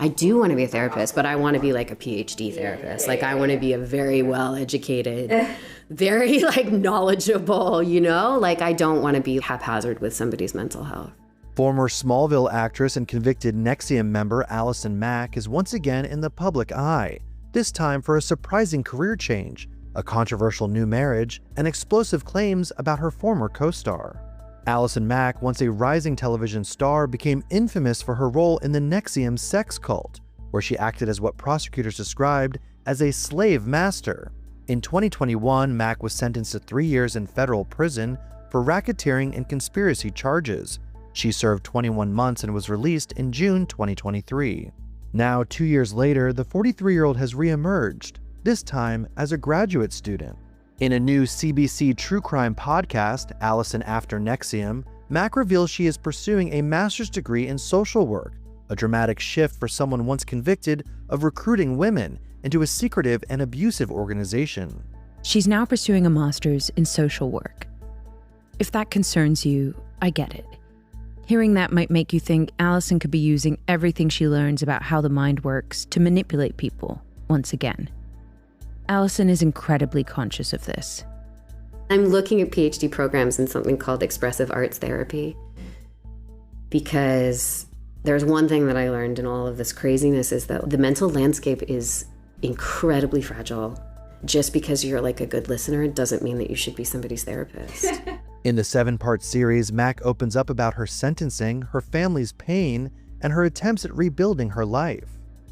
I do want to be a therapist, but I want to be like a PhD therapist. Like I want to be a very well-educated, very like knowledgeable, you know? Like I don't want to be haphazard with somebody's mental health. Former Smallville actress and convicted NXIVM member Allison Mack is once again in the public eye, this time for a surprising career change, a controversial new marriage, and explosive claims about her former co-star. Allison Mack, once a rising television star, became infamous for her role in the NXIVM sex cult, where she acted as what prosecutors described as a slave master. In 2021, Mack was sentenced to 3 years in federal prison for racketeering and conspiracy charges. She served 21 months and was released in June 2023. Now, 2 years later, the 43-year-old has re-emerged, this time as a graduate student. In a new CBC true crime podcast, Allison After NXIVM, Mack reveals she is pursuing a master's degree in social work, a dramatic shift for someone once convicted of recruiting women into a secretive and abusive organization. She's now pursuing a master's in social work. If that concerns you, I get it. Hearing that might make you think Allison could be using everything she learns about how the mind works to manipulate people once again. Allison is incredibly conscious of this. I'm looking at PhD programs in something called expressive arts therapy, because there's one thing that I learned in all of this craziness is that the mental landscape is incredibly fragile. Just because you're like a good listener doesn't mean that you should be somebody's therapist. In the 7-part series, Mack opens up about her sentencing, her family's pain, and her attempts at rebuilding her life.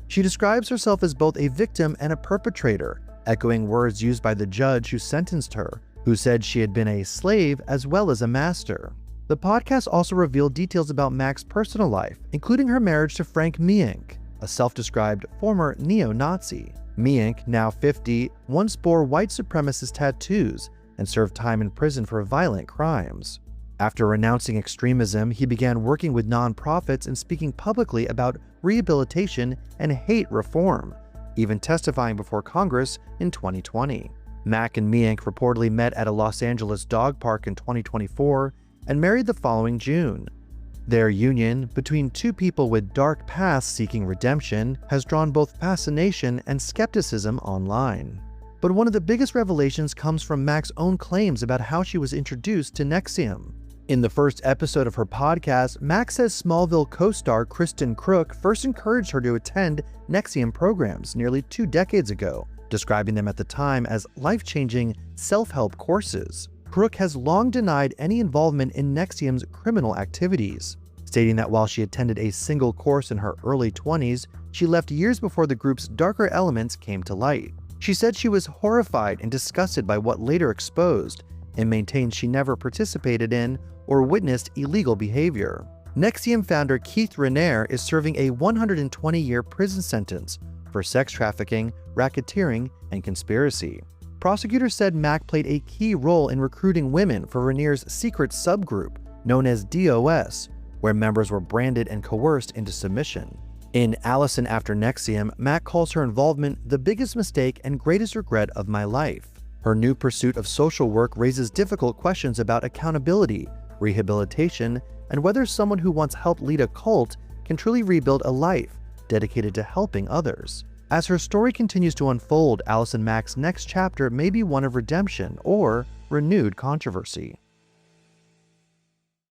She describes herself as both a victim and a perpetrator, echoing words used by the judge who sentenced her, who said she had been a slave as well as a master. The podcast also revealed details about Mack's personal life, including her marriage to Frank Mienk, a self-described former neo-Nazi. Mienk, now 50, once bore white supremacist tattoos and served time in prison for violent crimes. After renouncing extremism, he began working with nonprofits and speaking publicly about rehabilitation and hate reform, even testifying before Congress in 2020. Mack and Mienk reportedly met at a Los Angeles dog park in 2024 and married the following June. Their union, between two people with dark pasts seeking redemption, has drawn both fascination and skepticism online. But one of the biggest revelations comes from Mack's own claims about how she was introduced to NXIVM. In the first episode of her podcast, Mack says Smallville co-star Kristin Kreuk first encouraged her to attend NXIVM programs nearly 2 decades ago, describing them at the time as life-changing self-help courses. Kreuk has long denied any involvement in NXIVM's criminal activities, stating that while she attended a single course in her early 20s, she left years before the group's darker elements came to light. She said she was horrified and disgusted by what later exposed, and maintained she never participated in or witnessed illegal behavior. NXIVM founder Keith Raniere is serving a 120-year prison sentence for sex trafficking, racketeering, and conspiracy. Prosecutors said Mack played a key role in recruiting women for Raniere's secret subgroup, known as DOS, where members were branded and coerced into submission. In Allison After NXIVM, Mack calls her involvement the biggest mistake and greatest regret of my life. Her new pursuit of social work raises difficult questions about accountability, rehabilitation, and whether someone who once helped lead a cult can truly rebuild a life dedicated to helping others. As her story continues to unfold, Allison Mack's next chapter may be one of redemption or renewed controversy.